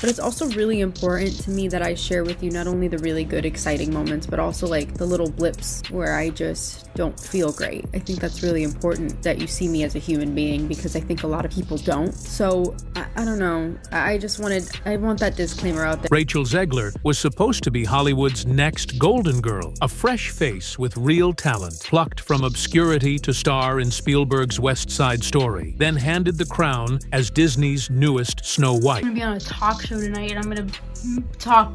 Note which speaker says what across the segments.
Speaker 1: But it's also really important to me that I share with you not only the really good, exciting moments, but also like the little blips where I just don't feel great. I think that's really important that you see me as a human being, because I think a lot of people don't. So I don't know. I want that disclaimer out there.
Speaker 2: Rachel Zegler was supposed to be Hollywood's next Golden Girl, a fresh face with real talent, plucked from obscurity to star in Spielberg's West Side Story, then handed the crown as Disney's newest Snow White.
Speaker 3: I'm gonna be on a talk show tonight, and I'm gonna talk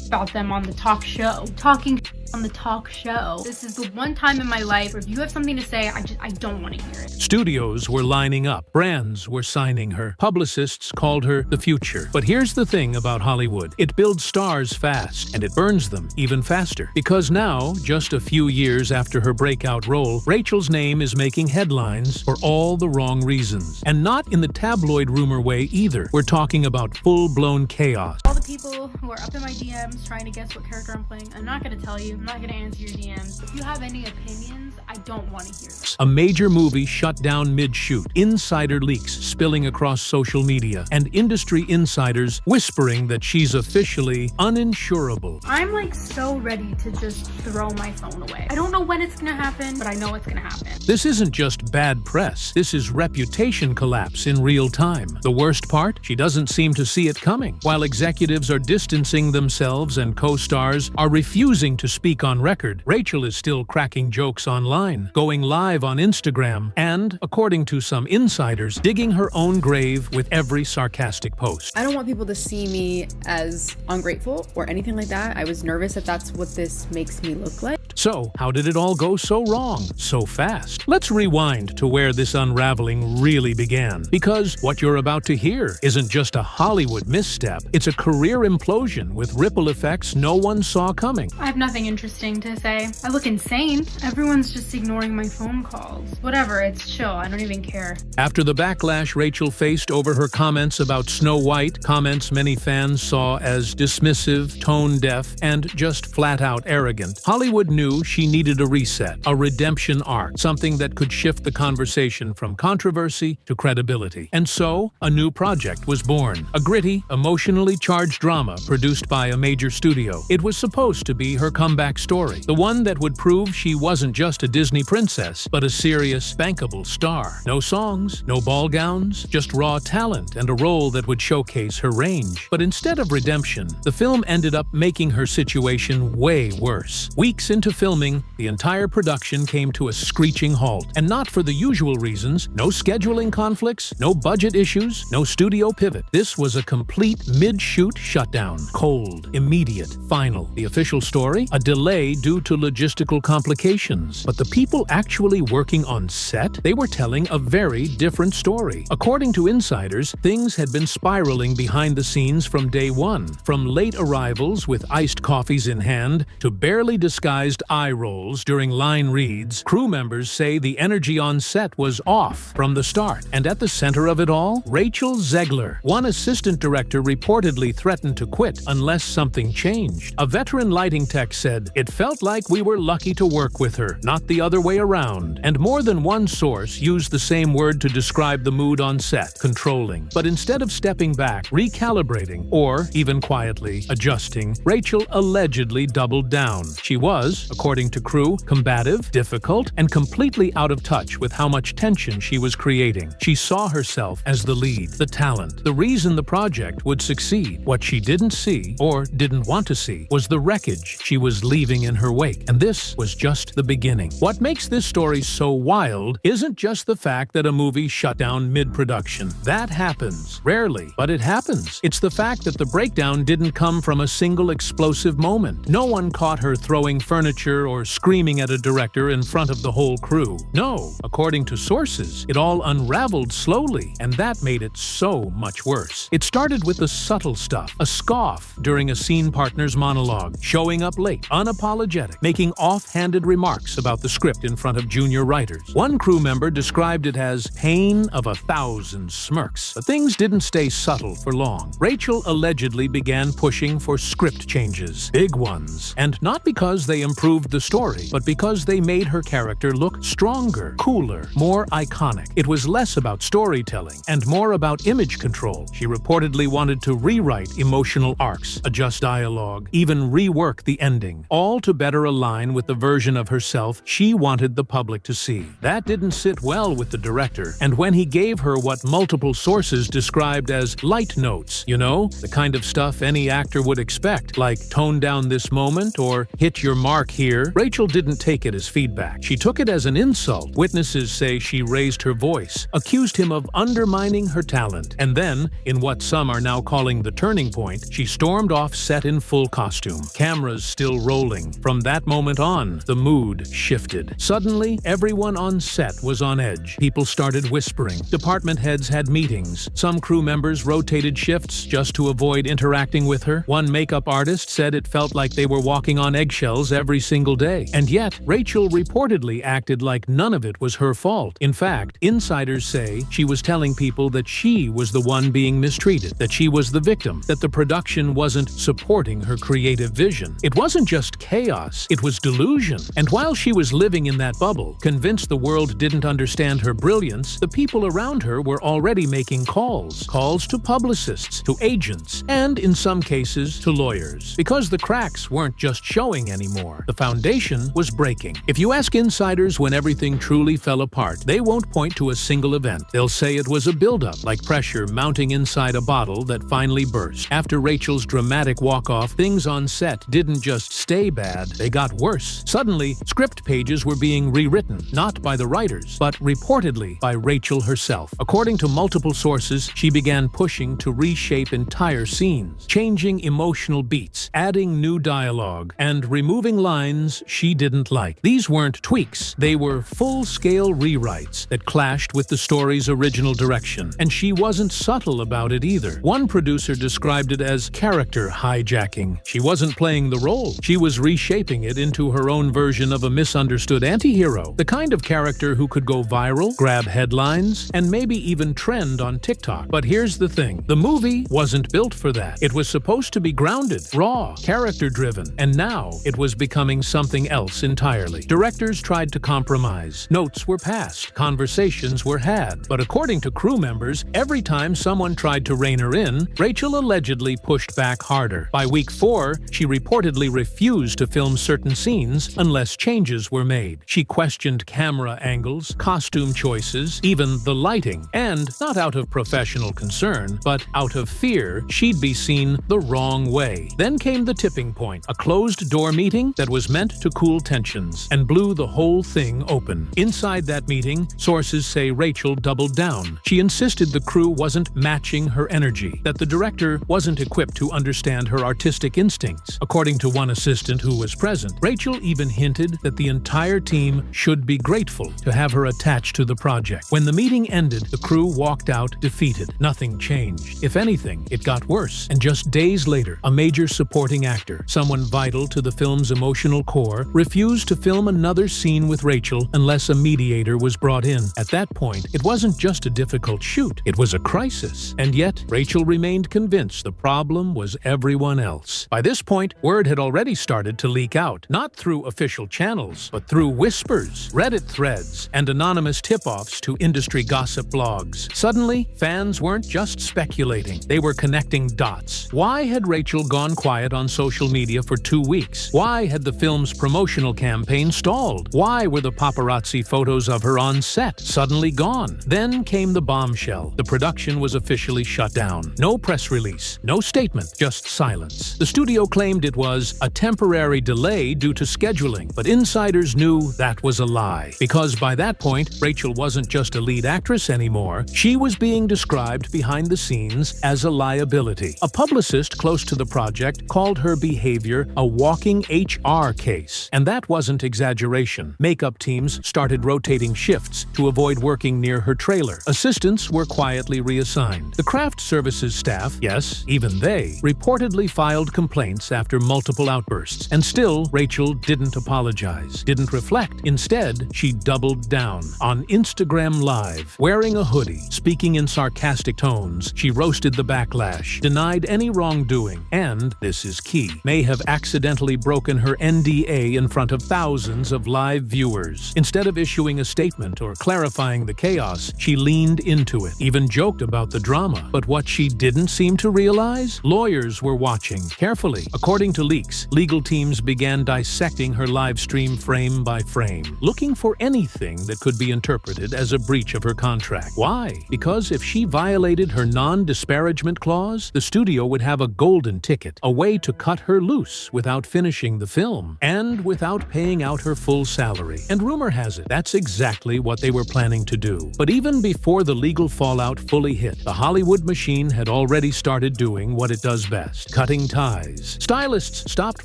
Speaker 3: about them on the talk show. Talking on the talk show. This is the one time in my life where if you have something to say, I don't want to hear it.
Speaker 2: Studios were lining up. Brands were signing her. Publicists called her the future. But here's the thing about Hollywood. It builds stars fast, and it burns them even faster. Because now, just a few years after her breakout role, Rachel's name is making headlines for all the wrong reasons. And not in the tabloid rumor way either. We're talking about full-blown chaos.
Speaker 3: All the people who are up in my DMs trying to guess what character I'm playing, I'm not gonna tell you. I'm not gonna answer your DMs. If you have any opinions, I don't want to hear them.
Speaker 2: A major movie shut down mid-shoot, insider leaks spilling across social media, and industry insiders whispering that she's officially uninsurable.
Speaker 3: I'm like so ready to just throw my phone away. I don't know when it's gonna happen, but I know it's gonna happen.
Speaker 2: This isn't just bad press. This is reputation collapse in real time. The worst part? She doesn't seem to see it coming. While executives are distancing themselves and co-stars are refusing to speak on record, Rachel is still cracking jokes online, going live on Instagram, and, according to some insiders, digging her own grave with every sarcastic post.
Speaker 1: I don't want people to see me as ungrateful or anything like that. I was nervous that that's what this makes me look like.
Speaker 2: So, how did it all go so wrong, so fast? Let's rewind to where this unraveling really began. Because what you're about to hear isn't just a Hollywood misstep, it's a career implosion with ripple effects no one saw coming.
Speaker 3: I have nothing interesting to say. I look insane. Everyone's just ignoring my phone calls. Whatever, it's chill. I don't even care.
Speaker 2: After the backlash Rachel faced over her comments about Snow White, comments many fans saw as dismissive, tone-deaf, and just flat-out arrogant, Hollywood knew she needed a reset, a redemption arc, something that could shift the conversation from controversy to credibility. And so, a new project was born, a gritty, emotionally charged drama produced by a major studio. It was supposed to be her comeback story, the one that would prove she wasn't just a Disney princess, but a serious, bankable star. No songs, no ball gowns, just raw talent and a role that would showcase her range. But instead of redemption, the film ended up making her situation way worse. Weeks into filming, the entire production came to a screeching halt. And not for the usual reasons: no scheduling conflicts, no budget issues, no studio pivot. This was a complete mid-shoot shutdown. Cold, immediate, final. The official story? A delay due to logistical complications. But the people actually working on set? They were telling a very different story. According to insiders, things had been spiraling behind the scenes from day one. From late arrivals with iced coffees in hand to barely disguised eye rolls during line reads, crew members say the energy on set was off from the start. And at the center of it all, Rachel Zegler. One assistant director reportedly threatened to quit unless something changed. A veteran lighting tech said, "It felt like we were lucky to work with her, not the other way around." And more than one source used the same word to describe the mood on set: controlling. But instead of stepping back, recalibrating, or even quietly adjusting, Rachel allegedly doubled down. She was, according to crew, combative, difficult, and completely out of touch with how much tension she was creating. She saw herself as the lead, the talent, the reason the project would succeed. What she didn't see, or didn't want to see, was the wreckage she was leaving in her wake. And this was just the beginning. What makes this story so wild isn't just the fact that a movie shut down mid-production. That happens. Rarely, but it happens. It's the fact that the breakdown didn't come from a single explosive moment. No one caught her throwing furniture or screaming at a director in front of the whole crew. No, according to sources, it all unraveled slowly, and that made it so much worse. It started with the subtle stuff: a scoff during a scene partner's monologue, showing up late, unapologetic, making offhanded remarks about the script in front of junior writers. One crew member described it as pain of 1,000 smirks. But things didn't stay subtle for long. Rachel allegedly began pushing for script changes, big ones, and not because they improved the story, but because they made her character look stronger, cooler, more iconic. It was less about storytelling and more about image control. She reportedly wanted to rewrite emotional arcs, adjust dialogue, even rework the ending, all to better align with the version of herself she wanted the public to see. That didn't sit well with the director, and when he gave her what multiple sources described as light notes, you know, the kind of stuff any actor would expect, like tone down this moment or hit your mark here, Rachel didn't take it as feedback. She took it as an insult. Witnesses say she raised her voice, accused him of undermining her talent, and then, in what some are now calling the turning point, she stormed off set in full costume, cameras still rolling. From that moment on, the mood shifted. Suddenly, everyone on set was on edge. People started whispering. Department heads had meetings. Some crew members rotated shifts just to avoid interacting with her. One makeup artist said it felt like they were walking on eggshells every single day. And yet, Rachel reportedly acted like none of it was her fault. In fact, insiders say she was telling people that she was the one being mistreated, that she was the victim, that the production wasn't supporting her creative vision. It wasn't just chaos, it was delusion. And while she was living in that bubble, convinced the world didn't understand her brilliance, the people around her were already making calls to publicists, to agents, and in some cases to lawyers. Because the cracks weren't just showing anymore, the foundation was breaking. If you ask insiders when everything truly fell apart, they won't point to a single event. They'll say it was a buildup, like pressure mounting inside a bottle that finally burst. After Rachel's dramatic walk-off, things on set didn't just stay bad, they got worse. Suddenly, script pages were being rewritten, not by the writers, but reportedly by Rachel herself. According to multiple sources, she began pushing to reshape entire scenes, changing emotional beats, adding new dialogue, and removing lines she didn't like. These weren't tweaks, they were full-scale rewrites that clashed with the story's original direction, and she wasn't subtle about it either. One producer described it as character hijacking. She wasn't playing the role, she was reshaping it into her own version of a misunderstood anti-hero, the kind of character who could go viral, grab headlines, and maybe even trend on TikTok. But here's the thing, the movie wasn't built for that. It was supposed to be grounded, raw, character-driven, and now it was becoming something else entirely. Directors tried to compromise, notes were passed, conversations were had, but according to crew members, every time someone tried to rein her in, Rachel allegedly pushed back harder. By week 4, she reportedly refused to film certain scenes unless changes were made. She questioned camera angles, costume choices, even the lighting, and not out of professional concern, but out of fear she'd be seen the wrong way. Then came the tipping point, a closed-door meeting that was meant to cool tensions and blew the whole thing open. Inside that meeting, sources say Rachel doubled down. She insisted the crew wasn't matching her energy, that the director wasn't equipped to understand her artistic instincts. According to one assistant who was present, Rachel even hinted that the entire team should be grateful to have her attached to the project. When the meeting ended, the crew walked out defeated. Nothing changed. If anything, it got worse. And just days later, a major supporting actor, someone vital to the film's emotional core, refused to film another scene with Rachel unless a mediator was brought in. At that point, it wasn't just a difficult shoot, it was a crisis. And yet, Rachel remained convinced the problem was everyone else. By this point, word had already started to leak out, not through official channels, but through whispers, Reddit threads, and anonymous tip-offs to industry gossip blogs. Suddenly, fans weren't just speculating, they were connecting dots. Why had Rachel gone quiet on social media for 2 weeks? Why had the film's promotional campaign stalled? Why were the paparazzi photos of her on set suddenly gone? Then came the bombshell. The production was officially shut down. No press release, no statement, just silence. The studio claimed it was a temporary delay due to scheduling, but insiders knew that was a lie. Because by that point, Rachel wasn't just a lead actress anymore, more, she was being described behind the scenes as a liability. A publicist close to the project called her behavior a walking HR case. And that wasn't exaggeration. Makeup teams started rotating shifts to avoid working near her trailer. Assistants were quietly reassigned. The craft services staff, yes, even they, reportedly filed complaints after multiple outbursts. And still, Rachel didn't apologize, didn't reflect. Instead, she doubled down. On Instagram Live, wearing a hoodie, speaking in sarcastic tones, she roasted the backlash, denied any wrongdoing, and, this is key, may have accidentally broken her NDA in front of thousands of live viewers. Instead of issuing a statement or clarifying the chaos, she leaned into it, even joked about the drama. But what she didn't seem to realize? Lawyers were watching carefully. According to leaks, legal teams began dissecting her live stream frame by frame, looking for anything that could be interpreted as a breach of her contract. Why? Because if she violated her non-disparagement clause, the studio would have a golden ticket, a way to cut her loose without finishing the film, and without paying out her full salary. And rumor has it, that's exactly what they were planning to do. But even before the legal fallout fully hit, the Hollywood machine had already started doing what it does best, cutting ties. Stylists stopped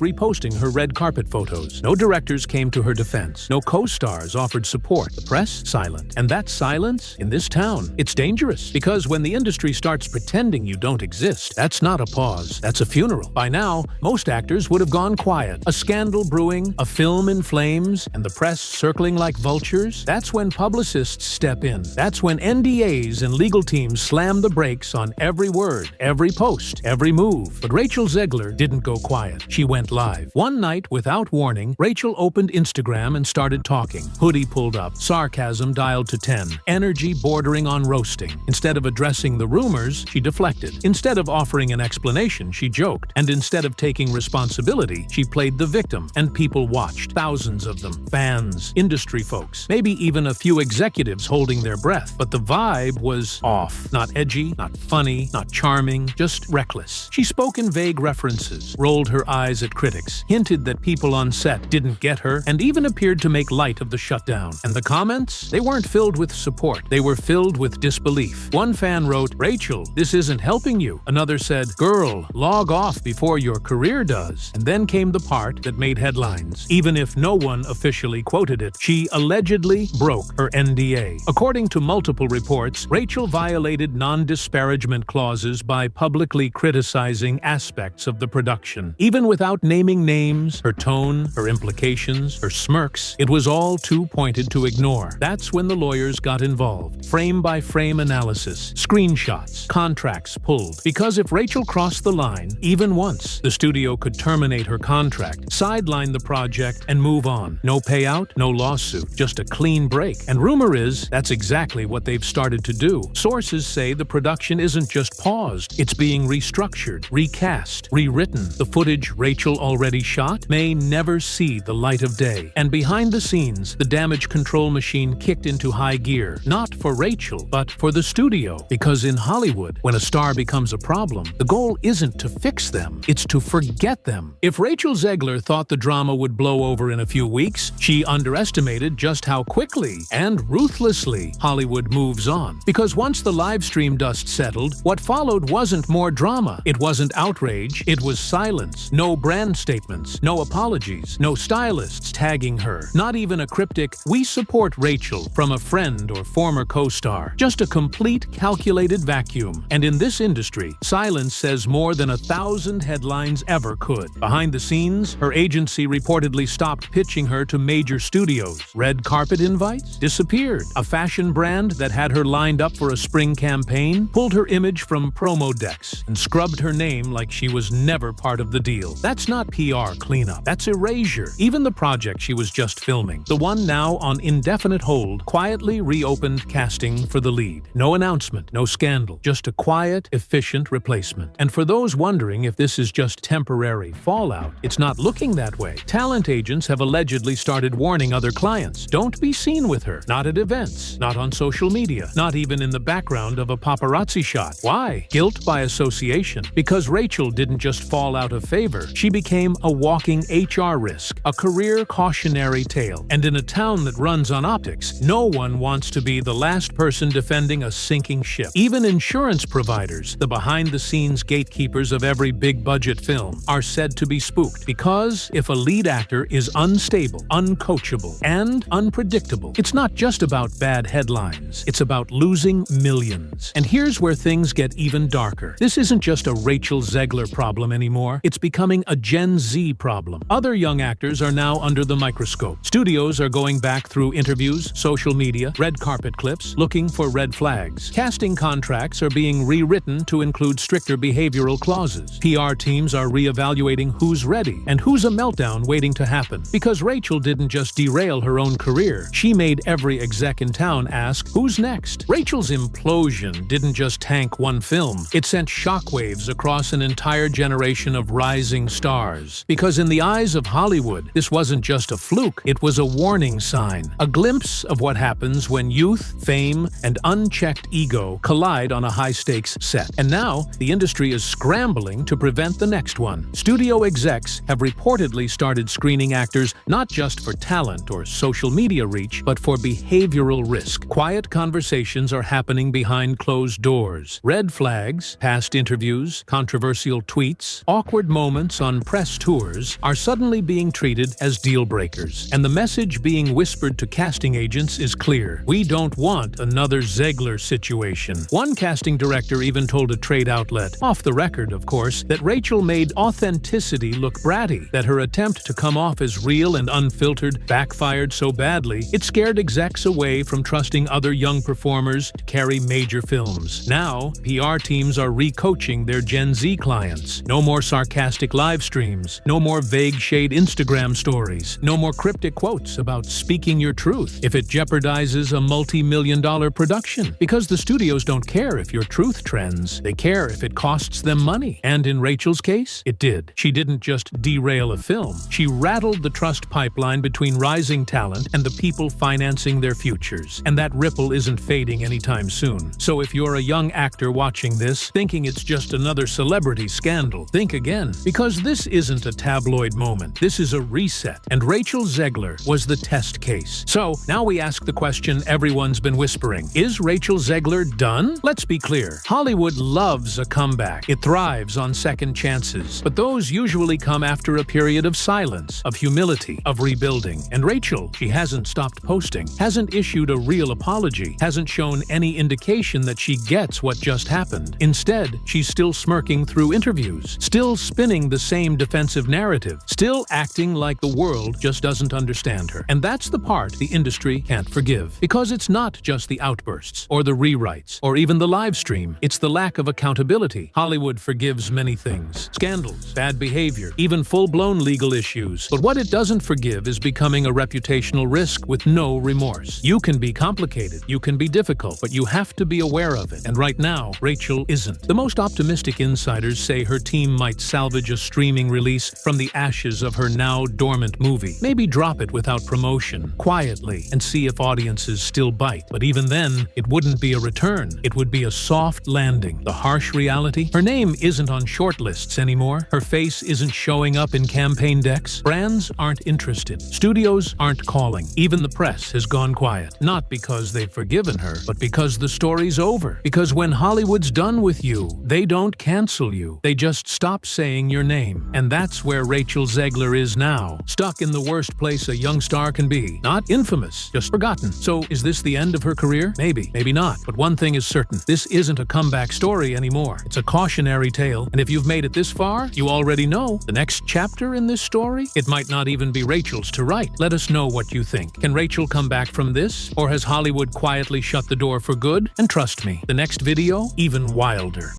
Speaker 2: reposting her red carpet photos. No directors came to her defense. No co-stars offered support. The press, silent. And that silence, in this town, it's dangerous. Because when the industry starts pretending you don't exist, that's not a pause, that's a funeral. By now, most actors would have gone quiet. A scandal brewing, a film in flames, and the press circling like vultures. That's when publicists step in. That's when NDAs and legal teams slam the brakes on every word, every post, every move. But Rachel Zegler didn't go quiet. She went live. One night, without warning, Rachel opened Instagram and started talking. Hoodie pulled up, sarcasm dialed to 10, energy bordering on roasting. Instead of addressing the rumors, she deflected. Instead of offering an explanation, she joked. And instead of taking responsibility, she played the victim. And people watched. Thousands of them. Fans, industry folks, maybe even a few executives holding their breath. But the vibe was off. Not edgy, not funny, not charming, just reckless. She spoke in vague references, rolled her eyes at critics, hinted that people on set didn't get her, and even appeared to make light of the shutdown. And the comments? They weren't filled with support. They were filled with disbelief. One fan wrote, "Rachel, this isn't helping you." Another said, "Girl, log off before your career does." And then came the part that made headlines. Even if no one officially quoted it, she allegedly broke her NDA. According to multiple reports, Rachel violated non-disparagement clauses by publicly criticizing aspects of the production. Even without naming names, her tone, her implications, her smirks, it was all too pointed to ignore. That's when the lawyers got involved. Frame-by-frame analysis, screenshots, contracts pulled. Because if Rachel crossed the line, even once, the studio could terminate her contract, sideline the project, and move on. No payout, no lawsuit, just a clean break. And rumor is, that's exactly what they've started to do. Sources say the production isn't just paused, it's being restructured, recast, rewritten. The footage Rachel already shot may never see the light of day. And behind the scenes, the damage control machine kicked into high gear, not for Rachel, but for the studio. Because in Hollywood, when a star becomes a problem, the goal isn't to fix them, it's to forget them. If Rachel Zegler thought the drama would blow over in a few weeks, she underestimated just how quickly and ruthlessly Hollywood moves on. Because once the live stream dust settled, what followed wasn't more drama. It wasn't outrage, it was silence. No brand statements, no apologies, no stylists tagging her. Not even a cryptic, "We support Rachel," from a friend or former co-star. Just a complete, calculated vacuum. And in this industry, silence says more than 1,000 headlines ever could. Behind the scenes, her agency reportedly stopped pitching her to major studios. Red carpet invites disappeared. A fashion brand that had her lined up for a spring campaign pulled her image from promo decks and scrubbed her name like she was never part of the deal. That's not PR cleanup. That's erasure. Even the project she was just filming, the one now on indefinite hold, quietly reopened casting for the lead. No announcement, no scandal, just a quiet, efficient replacement. And for those wondering if this is just temporary fallout, it's not looking that way. Talent agents have allegedly started warning other clients, don't be seen with her. Not at events, not on social media, not even in the background of a paparazzi shot. Why? Guilt by association. Because Rachel didn't just fall out of favor, she became a walking HR risk, a career cautionary tale. And in a town that runs on optics, no one wants to be the last person person defending a sinking ship. Even insurance providers, the behind-the-scenes gatekeepers of every big-budget film, are said to be spooked because if a lead actor is unstable, uncoachable, and unpredictable, it's not just about bad headlines. It's about losing millions. And here's where things get even darker. This isn't just a Rachel Zegler problem anymore. It's becoming a Gen Z problem. Other young actors are now under the microscope. Studios are going back through interviews, social media, red carpet clips, looking for red flags. Casting contracts are being rewritten to include stricter behavioral clauses. PR teams are reevaluating who's ready and who's a meltdown waiting to happen. Because Rachel didn't just derail her own career, she made every exec in town ask, who's next? Rachel's implosion didn't just tank one film. It sent shockwaves across an entire generation of rising stars. Because in the eyes of Hollywood, this wasn't just a fluke, it was a warning sign. A glimpse of what happens when youth, fame, and unchecked ego collide on a high-stakes set. And now, the industry is scrambling to prevent the next one. Studio execs have reportedly started screening actors not just for talent or social media reach, but for behavioral risk. Quiet conversations are happening behind closed doors. Red flags, past interviews, controversial tweets, awkward moments on press tours are suddenly being treated as deal breakers. And the message being whispered to casting agents is clear. We don't want another Zegler situation. One casting director even told a trade outlet, off the record of course, that Rachel made authenticity look bratty, that her attempt to come off as real and unfiltered backfired so badly, it scared execs away from trusting other young performers to carry major films. Now, PR teams are recoaching their Gen Z clients. No more sarcastic live streams, no more vague shade Instagram stories, no more cryptic quotes about speaking your truth if it jeopardizes a multi-million-dollar production. Because the studios don't care if your truth trends, they care if it costs them money. And in Rachel's case, it did. She didn't just derail a film, she rattled the trust pipeline between rising talent and the people financing their futures. And that ripple isn't fading anytime soon. So if you're a young actor watching this, thinking it's just another celebrity scandal, think again. Because this isn't a tabloid moment. This is a reset. And Rachel Zegler was the test case. So now we ask the question everyone's been whispering. Is Rachel Zegler done? Let's be clear. Hollywood loves a comeback. It thrives on second chances. But those usually come after a period of silence, of humility, of rebuilding. And Rachel, she hasn't stopped posting, hasn't issued a real apology, hasn't shown any indication that she gets what just happened. Instead, she's still smirking through interviews, still spinning the same defensive narrative, still acting like the world just doesn't understand her. And that's the part the industry can't forgive. Because it's not just the outbursts, or the rewrites, or even the live stream. It's the lack of accountability. Hollywood forgives many things. Scandals, bad behavior, even full-blown legal issues. But what it doesn't forgive is becoming a reputational risk with no remorse. You can be complicated, you can be difficult, but you have to be aware of it. And right now, Rachel isn't. The most optimistic insiders say her team might salvage a streaming release from the ashes of her now dormant movie. Maybe drop it without promotion, quietly, and see if audiences still bite. But even then, it wouldn't be a return. It would be a soft landing. The harsh reality? Her name isn't on shortlists anymore. Her face isn't showing up in campaign decks. Brands aren't interested. Studios aren't calling. Even the press has gone quiet. Not because they've forgiven her, but because the story's over. Because when Hollywood's done with you, they don't cancel you. They just stop saying your name. And that's where Rachel Zegler is now. Stuck in the worst place a young star can be. Not infamous, just forgotten. So is this the end of her career? Maybe, maybe not. But one thing is certain. This isn't a comeback story anymore. It's a cautionary tale. And if you've made it this far, you already know the next chapter in this story, it might not even be Rachel's to write. Let us know what you think. Can Rachel come back from this? Or has Hollywood quietly shut the door for good? And trust me, the next video, even wilder.